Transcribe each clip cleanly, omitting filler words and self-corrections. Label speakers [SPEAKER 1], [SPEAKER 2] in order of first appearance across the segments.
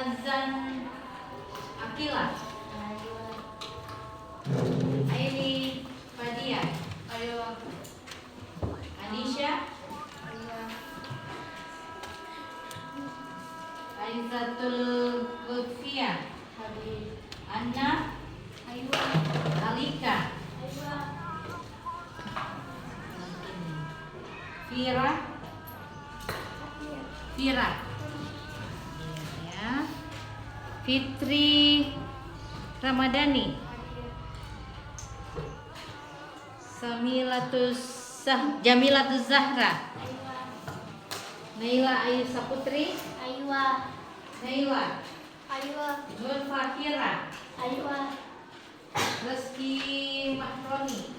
[SPEAKER 1] Hazan Akila, Aili Fadia, Anisha, Aizatul Lutfia, Anna, Alika, Fira, ya. Fitri Ramadhani, Jamilatus Zahra, Naila Ayu Saputri, Naila, Nur Fakira, Reski Mahroni,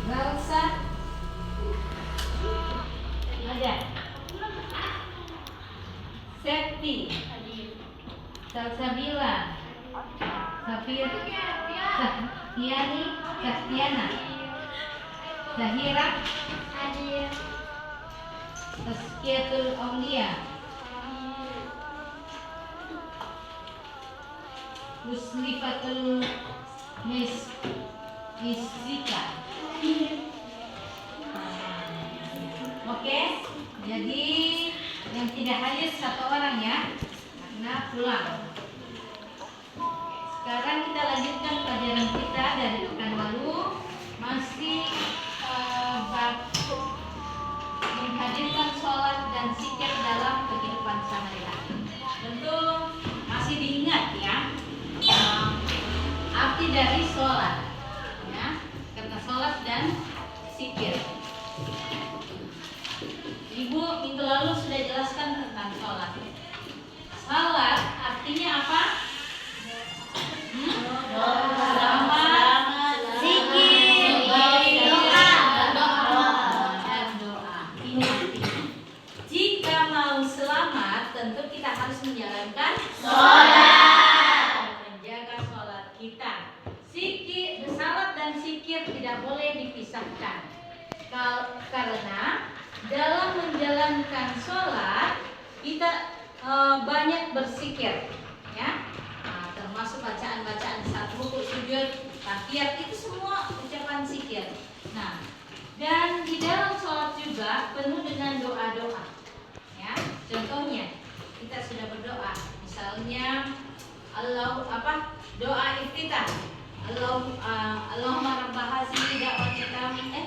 [SPEAKER 1] Galsa, Nadia, Septi, Salsabila, Safir, Sastiana, Zahira, Tazkiyatul Aulia, Muslifatul Misrika. Oke, jadi yang tidak hadir satu orang ya, karena pulang. Sekarang kita lanjutkan pelajaran kita dari pekan lalu, masih bab menghadirkan sholat dan zikir dalam kehidupan sehari-hari. Tentu masih diingat ya arti dari sholat, ya, kata sholat dan zikir. Ibu minggu lalu sudah jelaskan tentang sholat. Sholat artinya apa? Zikir, doa. Ini artinya. Jika mau selamat, tentu kita harus menjalankan sholat, menjaga sholat kita. Zikir, salat dan zikir tidak boleh dipisahkan. Karena dalam menjalankan sholat kita banyak berzikir, ya, termasuk bacaan-bacaan saat rukuk, sujud, tahiyat, itu semua ucapan zikir. Nah, dan di dalam sholat juga penuh dengan doa-doa, ya. Contohnya kita sudah berdoa, misalnya doa iftitah, Allahumma rabb hadhihi da'watil tammah,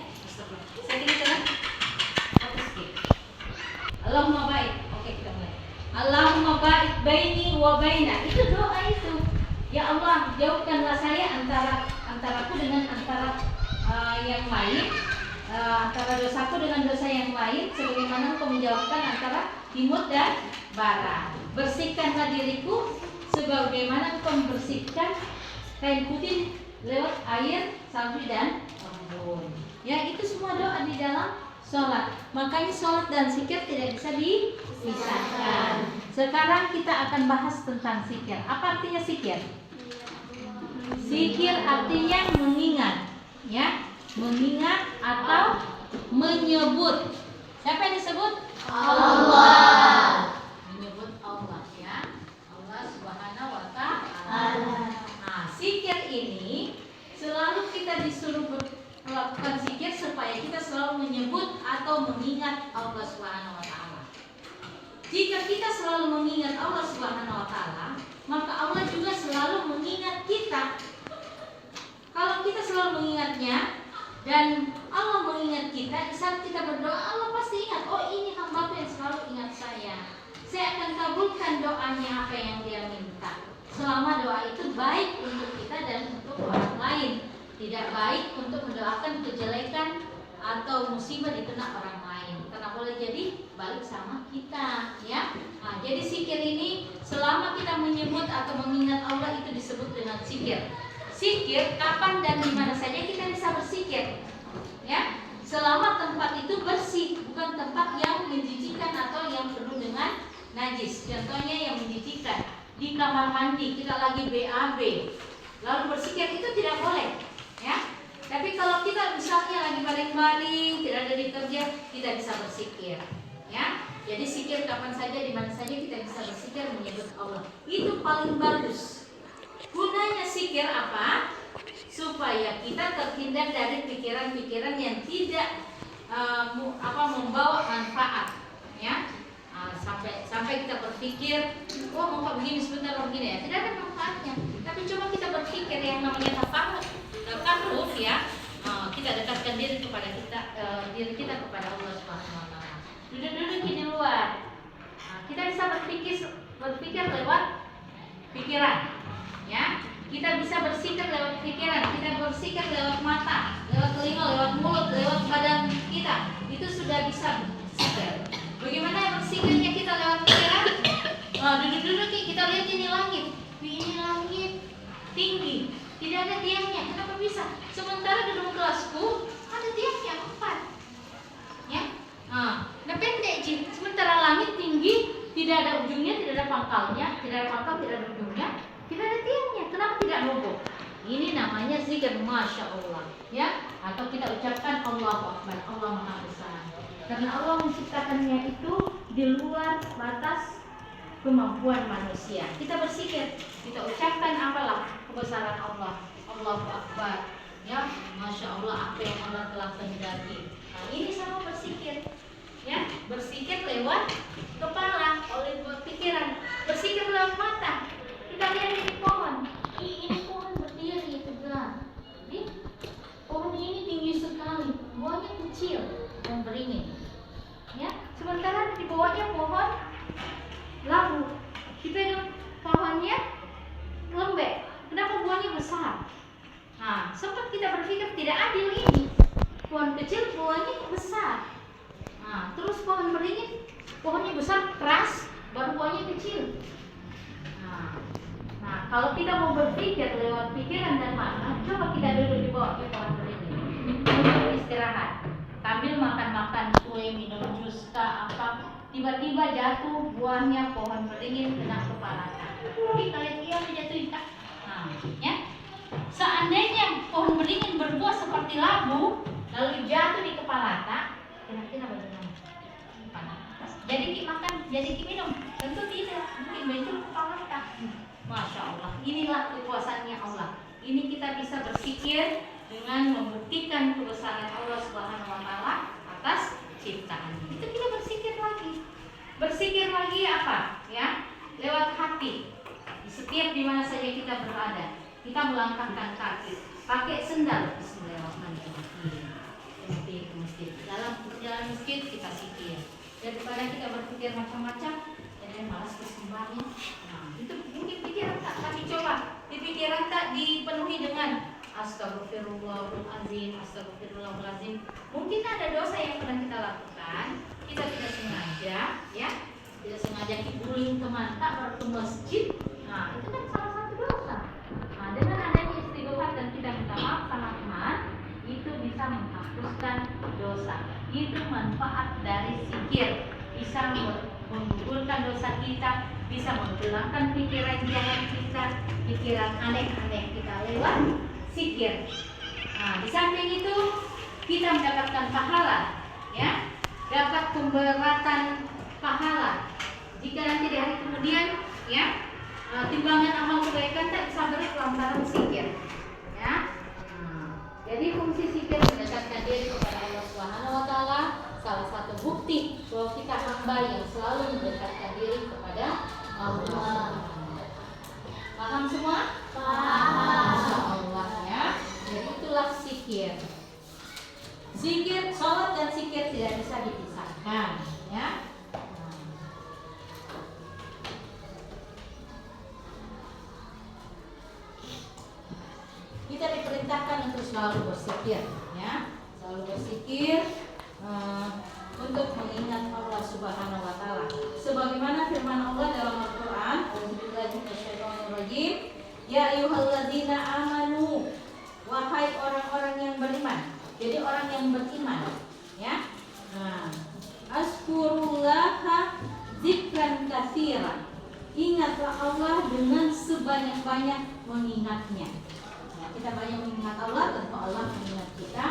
[SPEAKER 1] Allahumma baik. Oke, kita mulai. Allahumma baik baini wa baina. Itu doa itu. Ya Allah, jauhkanlah saya antaraku dengan antara yang lain, antara dosaku dengan dosa yang lain, sebagaimana Engkau menjauhkan antara timur dan barat. Bersihkanlah diriku sebagaimana Engkau membersihkan kain putih lewat air, salju dan embun. Ya, itu semua doa di dalam sholat. Makanya sholat dan zikir tidak bisa dipisahkan. Sekarang kita akan bahas tentang zikir. Apa artinya zikir? Zikir artinya mengingat, ya, mengingat atau menyebut. Siapa yang disebut? Allah. Menyebut Allah, ya, Allah Subhanahu wa Ta'ala. Nah, zikir ini selalu kita disuruh melakukan zikir supaya kita selalu menyebut atau mengingat Allah Subhanahu wa Ta'ala. Jika kita selalu mengingat Allah Subhanahu wa Ta'ala, maka Allah juga selalu mengingat kita. Kalau kita selalu mengingatnya dan Allah mengingat kita, di saat kita berdoa, Allah pasti ingat, oh ini hamba-Ku yang selalu ingat saya akan kabulkan doanya apa yang dia minta, selama doa itu baik untuk kita dan untuk orang lain. Tidak baik untuk mendoakan kejelekan atau musibah di tengah orang lain, karena boleh jadi balik sama kita, ya. Nah, jadi zikir ini selama kita menyebut atau mengingat Allah itu disebut dengan zikir. Zikir kapan dan di mana saja kita bisa berzikir, ya. Selama tempat itu bersih, bukan tempat yang menjijikkan atau yang penuh dengan najis. Contohnya yang menjijikkan di kamar mandi, kita lagi BAB lalu berzikir, itu tidak boleh, ya. Tapi kalau kita misalnya lagi baring-baring, tidak ada di kerja, kita bisa berzikir, ya. Jadi zikir kapan saja, di mana saja kita bisa berzikir menyebut Allah. Itu paling bagus. Gunanya zikir apa? Supaya kita terhindar dari pikiran-pikiran yang tidak membawa manfaat, ya. Sampai kita berpikir, wah mau begini sebentar begini ya, tidak ada manfaatnya. Tapi coba kita berpikir yang namanya takarruf, ya. Kita dekatkan diri kita kepada Allah Subhanahu Wa Taala. Duduk-duduk di luar. Kita bisa berpikir lewat pikiran, ya. Kita bisa bersikir lewat pikiran, kita bersikir lewat mata, lewat telinga, lewat mulut, lewat badan kita. Itu sudah bisa bersikir. Bagaimana bersikirnya kita lewat pikiran? Duduk-duduk kita lihat ini langit tinggi, tidak ada tiangnya. Kenapa bisa? Sementara di dalam kelasku ada tiangnya 4, ya. Nah pendek sih. Sementara langit tinggi, tidak ada ujungnya, tidak ada pangkalnya, tidak ada pangkal, tidak ada ujungnya. Tidak ada tiangnya, kenapa tidak roboh? Ini namanya zikir, Masya Allah, ya. Atau kita ucapkan Allahu Akbar, Allah Maha Besar. Karena Allah menciptakannya itu di luar batas kemampuan manusia. Kita bersikir, kita ucapkan apalah kebesaran Allah, Allahu Akbar, ya. Masya Allah, apa yang Allah telah kehendaki. Nah, ini sama bersikir, ya. Bersikir lewat kepala, oleh pikiran. Bersikir lewat mata. Kita lihat ini pohon berdiri tegak. Pohon ini tinggi sekali, buahnya kecil dan beringin, ya. Sementara di bawahnya pohon labu, dipegang pohonnya lembek. Kenapa buahnya besar? Nah, sempat kita berpikir tidak adil ini. Pohon kecil buahnya besar. Nah, terus pohon beringin, pohonnya besar keras, baru buahnya kecil. Nah, kalau kita mau berpikir lewat pikiran dan mata, coba kita duduk di bawah pohon beringin, untuk istirahat, sambil makan kue, minum jus, apa, tiba-tiba jatuh buahnya pohon beringin kena kepala. Kalian menjatuhin tak? Nah, ya. Seandainya pohon beringin berbuah seperti labu, lalu jatuh di kepala tak, kira-kira bagaimana? Jadi makan, jadi minum, tentu tidak. Mungkin bentuk kepala tak. Masya Allah, inilah kekuasaannya Allah. Ini kita bisa berpikir dengan membuktikan kebesaran Allah Subhanahu Wa Taala atas ciptaan. Itu kita berpikir lagi apa? Ya, lewat hati. Setiap di mana saja kita berada, kita melangkahkan kaki, pakai sendal. Bismillahirrahmanirrahim. Ke masjid. Dalam perjalanan masjid kita zikir. Daripada kita berpikir macam-macam, jadi malas bersembahyang. Itu mungkin pikiran tak, tapi coba di pikiran tak dipenuhi dengan astagfirullahaladzim, astagfirullahaladzim. Mungkin ada dosa yang pernah kita lakukan, kita tidak sengaja, ya, tidak sengaja kibuling teman tak baru ke masjid. Nah, itu kan salah satu dosa. Nah, dengan adanya istighfar dan kita minta maaf sama teman, itu bisa menghapuskan dosa. Itu manfaat dari zikir, bisa menggugurkan dosa kita, bisa menghilangkan pikiran jahat kita, pikiran aneh-aneh kita lewat zikir. Nah, di samping itu kita mendapatkan pahala, ya, dapat pemberatan pahala. Jika nanti di hari kemudian, ya, timbangan amal kebaikan tak bisa berat lantaran zikir, ya. Jadi fungsi zikir mendekatkan diri kepada Allah Subhanahu Wa Taala. Salah satu bukti bahwa kita hamba yang selalu mendekatkan diri kepada Allah. Paham semua? Paham. Masya Allah, ya. Jadi itulah zikir. Zikir, sholat dan zikir tidak bisa dipisahkan, ya. Kita diperintahkan untuk selalu berzikir, ya, selalu berzikir untuk mengingat Allah Subhanahu Wa Taala. Sebagaimana firman Allah dalam Al-Quran, Bismillahirrahmanirrahim, Ya ayyuhalladzina amanu, wahai orang-orang yang beriman. Jadi orang yang beriman, ya. Azkurullaha dzikran katsiran. Ingatlah Allah dengan sebanyak-banyak mengingatnya. Kita banyak mengingat Allah, tentu Allah mengingat kita.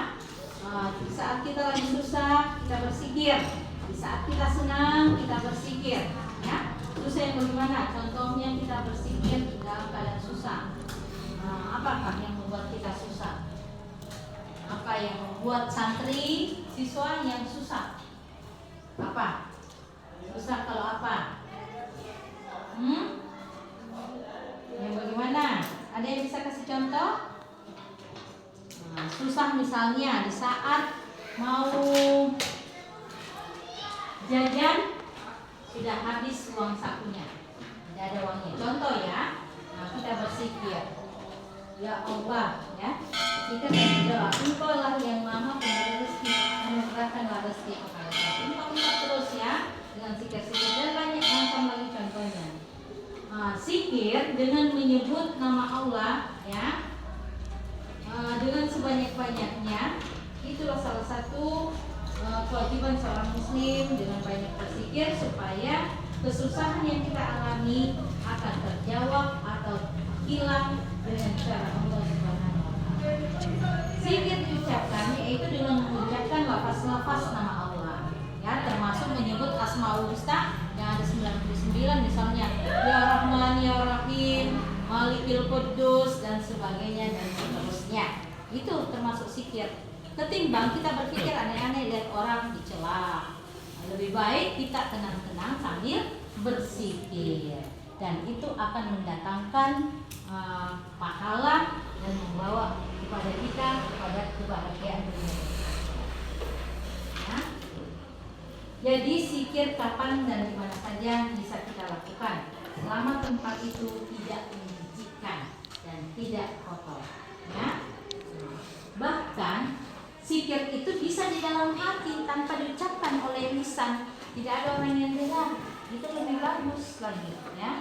[SPEAKER 1] Di saat kita lagi susah, kita berzikir. Di saat kita senang kita bersikir, ya. Susah yang bagaimana? Contohnya kita bersikir dalam keadaan susah. Apakah yang membuat kita susah? Apa yang membuat santri siswa yang susah? Apa? Susah kalau apa? Yang bagaimana? Ada yang bisa kasih contoh? Susah misalnya di saat mau jajan sudah habis uang sakunya, tidak ada uangnya. Contoh ya, kita bersikir, ya Allah, ya kita berdoa, Engkau lah yang Maha Pemberi rezeki, anugerahkanlah rezeki kepada kami. Engkau terus ya dengan sikir-sikir dan banyak macam lagi contohnya. Sikir dengan menyebut nama Allah, ya, dengan sebanyak-banyaknya, itulah salah satu kewajiban seorang muslim dengan banyak bersikir supaya kesusahan yang kita alami akan terjawab atau hilang dengan cara Allah Subhanahu wa Ta'ala. Zikir diucapkan yaitu dengan mengucapkan lafaz-lafaz nama Allah, ya, termasuk menyebut Asmaul Husna yang ada 99 misalnya Ya Rahman, Ya Rahim, Malikil Quddus dan sebagainya dan seterusnya. Itu termasuk zikir. Ketimbang kita berpikir aneh-aneh lihat orang dicela, lebih baik kita tenang-tenang sambil bersikir, dan itu akan mendatangkan pahala dan membawa kepada kita kepada kebahagiaan dunia. Ya. Jadi sikir kapan dan di mana saja bisa kita lakukan, selama tempat itu tidak menjijikan dan tidak kotor. Ya. Bahkan sikir itu bisa di dalam hati tanpa diucapkan oleh lisan, tidak ada orang yang dengar, itu lebih bagus lagi, ya.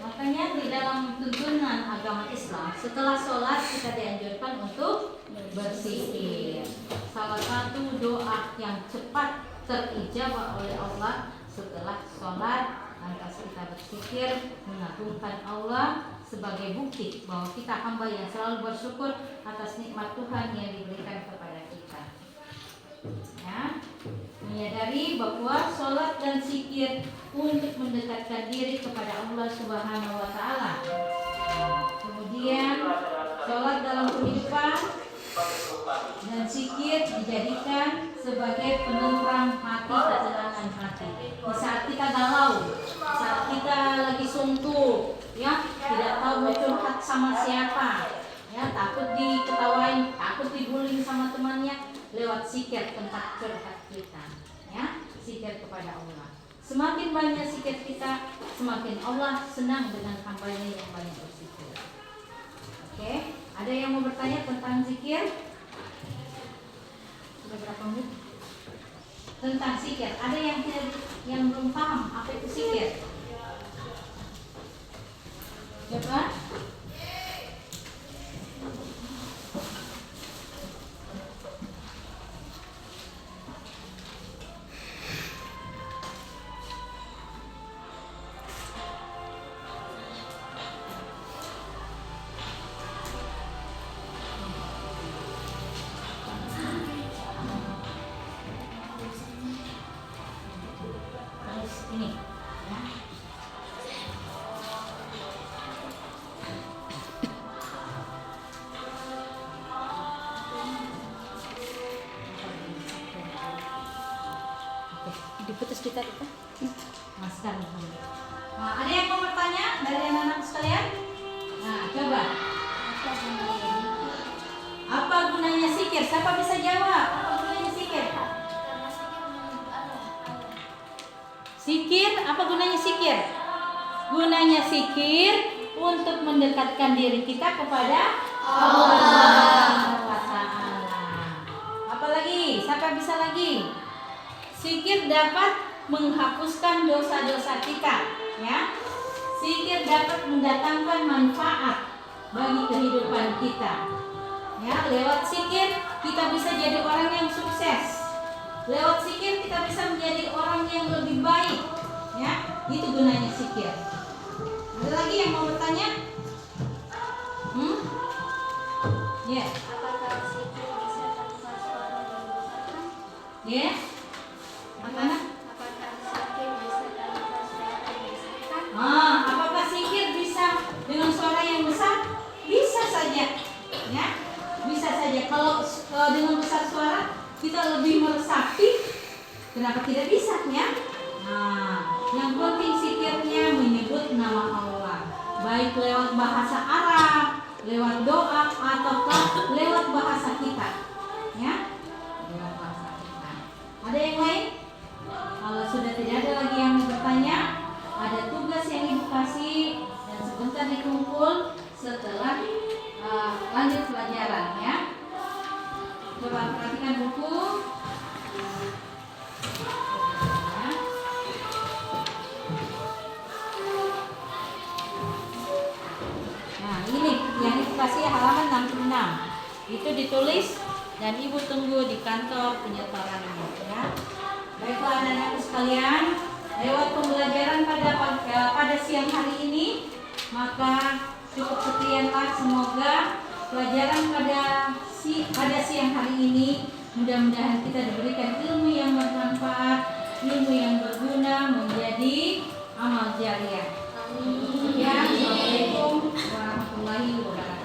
[SPEAKER 1] Makanya di dalam tuntunan agama Islam, setelah sholat kita dianjurkan untuk bersikir. Salah satu doa yang cepat terijabah oleh Allah setelah sholat, lantas kita berpikir mengagungkan Allah sebagai bukti bahwa kita hamba yang selalu bersyukur atas nikmat Tuhan yang diberikan kepada kita. Ya, menyadari bahwa sholat dan zikir untuk mendekatkan diri kepada Allah Subhanahu wa Ta'ala. Kemudian sholat dalam kehidupan dan zikir dijadikan sebagai penenteram hati, ketenangan hati. Di saat kita galau, saat kita lagi suntuk, ya, tidak tahu mau curhat sama siapa, ya, takut diketawain, takut dibullying sama temannya, lewat zikir tempat curhat kita, ya, zikir kepada Allah. Semakin banyak zikir kita, semakin Allah senang dengan hambanya yang banyak berzikir. Oke, ada yang mau bertanya tentang zikir? Sudah berapa menit? Tentang zikir, ada yang belum paham apa itu zikir? Coba. Ini, ya. Diputus kita itu. Masker. Nah, ada yang mau bertanya dari anak-anak sekalian? Nah, coba. Apa gunanya zikir? Siapa bisa jawab? Apa gunanya zikir? Zikir, apa gunanya zikir? Gunanya zikir untuk mendekatkan diri kita kepada Allah. Apalagi? Siapa bisa lagi? Zikir dapat menghapuskan dosa-dosa kita, ya. Zikir dapat mendatangkan manfaat bagi kehidupan kita. Ya, lewat zikir kita bisa jadi orang yang sukses. Lewat zikir kita bisa menjadi orang yang lebih baik, ya. Itu gunanya zikir. Ada lagi yang mau bertanya? Ya.
[SPEAKER 2] Apakah zikir bisa tanpa suara dan gerakan?
[SPEAKER 1] Ya. Apakah
[SPEAKER 2] zikir bisa tanpa suara dan gerakan?
[SPEAKER 1] Apakah zikir bisa dengan suara yang besar? Bisa saja. Ya. Bisa saja. Kalau dengan besar suara kita lebih meresapi. Kenapa tidak bisa ya? Yang penting zikirnya menyebut nama Allah, baik lewat bahasa Arab, lewat doa, ataukah lewat bahasa kita, ya? Lewat bahasa kita. Ada yang lain? Kalau sudah tidak ada lagi yang mau bertanya, ada tugas yang Ibu kasih dan sebentar dikumpul setelah lanjut pelajaran, ya. Coba perhatikan buku. Nah, ini yang Ibu kasih halaman 66. Itu ditulis dan Ibu tunggu di kantor penyetorannya, ya. Baiklah anak-anakku sekalian, lewat pembelajaran pada siang hari ini, maka cukup sekianlah. Semoga pelajaran pada siang hari ini mudah-mudahan kita diberikan ilmu yang bermanfaat, ilmu yang berguna, menjadi amal jariah. Amin. Ya, Assalamualaikum warahmatullahi wabarakatuh.